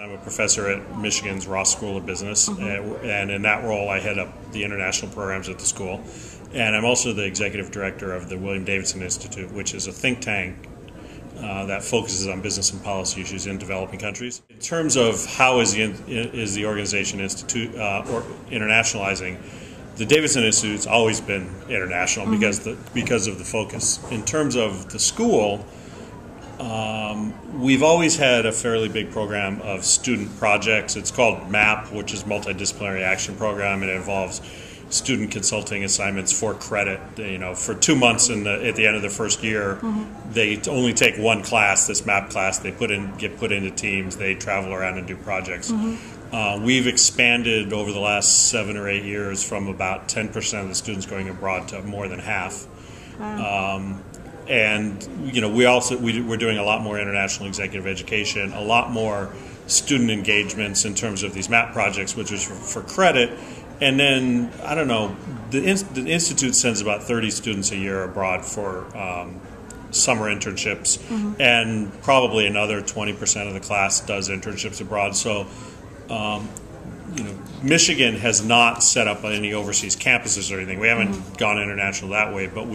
I'm a professor at Michigan's Ross School of Business, and in that role I head up the international programs at the school. And I'm also the executive director of the William Davidson Institute, which is a think tank that focuses on business and policy issues in developing countries. In terms of how is the organization or internationalizing, the Davidson Institute's always been international because of the focus. In terms of the school, we've always had a fairly big program of student projects. It's called MAP, which is Multidisciplinary Action Program, and it involves student consulting assignments for credit. You know, for 2 months at the end of the first year, they only take one class, this MAP class. They get put into teams. They travel around and do projects. We've expanded over the last 7 or 8 years from about 10% of the students going abroad to more than half. Wow. And you know, we're doing a lot more international executive education, a lot more student engagements in terms of these MAP projects, which is for credit. And then, I don't know, the Institute sends about 30 students a year abroad for summer internships, and probably another 20% of the class does internships abroad. So, you know, Michigan has not set up any overseas campuses or anything. We haven't gone international that way, but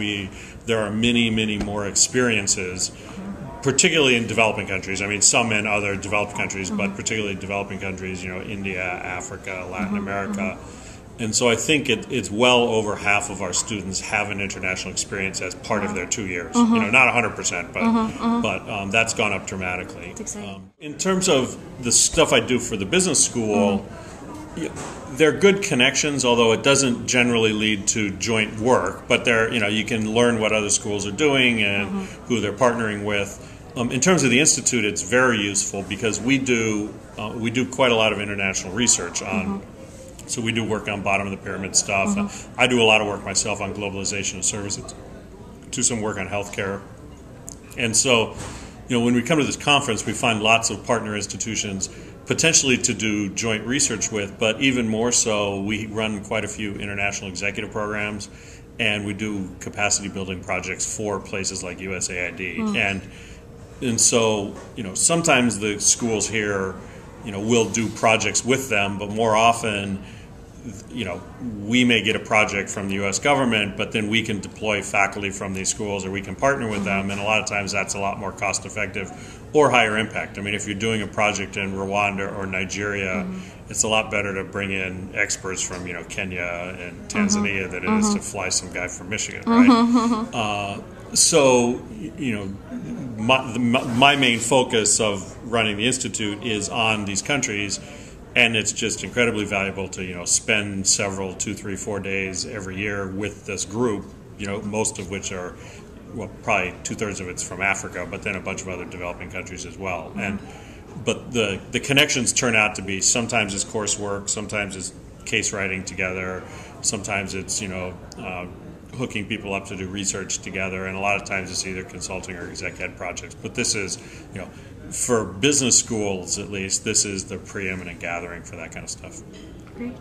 there are many, many more experiences, particularly in developing countries. I mean, some in other developed countries, but particularly developing countries, you know, India, Africa, Latin America. And so I think it's well over half of our students have an international experience as part of their 2 years. You know, not 100%, but that's gone up dramatically. In terms of the stuff I do for the business school, they're good connections, although it doesn't generally lead to joint work. But you can learn what other schools are doing and who they're partnering with. In terms of the Institute, it's very useful because we do quite a lot of international research on. So we do work on bottom of the pyramid stuff. I do a lot of work myself on globalization of services. Do some work on healthcare. And so, you know, when we come to this conference, we find lots of partner institutions potentially to do joint research with, but even more so, we run quite a few international executive programs, and we do capacity building projects for places like USAID. And so, you know, sometimes the schools here, you know, will do projects with them, but more often, you know, we may get a project from the U.S. government, but then we can deploy faculty from these schools, or we can partner with them, and a lot of times that's a lot more cost effective or higher impact. I mean, if you're doing a project in Rwanda or Nigeria, it's a lot better to bring in experts from, you know, Kenya and Tanzania than it is to fly some guy from Michigan, right? So, you know, my main focus of running the Institute is on these countries, and it's just incredibly valuable to, you know, spend several, 2, 3, 4 days every year with this group, you know, most of which are, well, probably 2/3 of it's from Africa, but then a bunch of other developing countries as well. But the connections turn out to be, sometimes it's coursework, sometimes it's case writing together, sometimes it's, you know, hooking people up to do research together, and a lot of times it's either consulting or exec ed projects. But this is, you know, for business schools at least, this is the preeminent gathering for that kind of stuff. Great.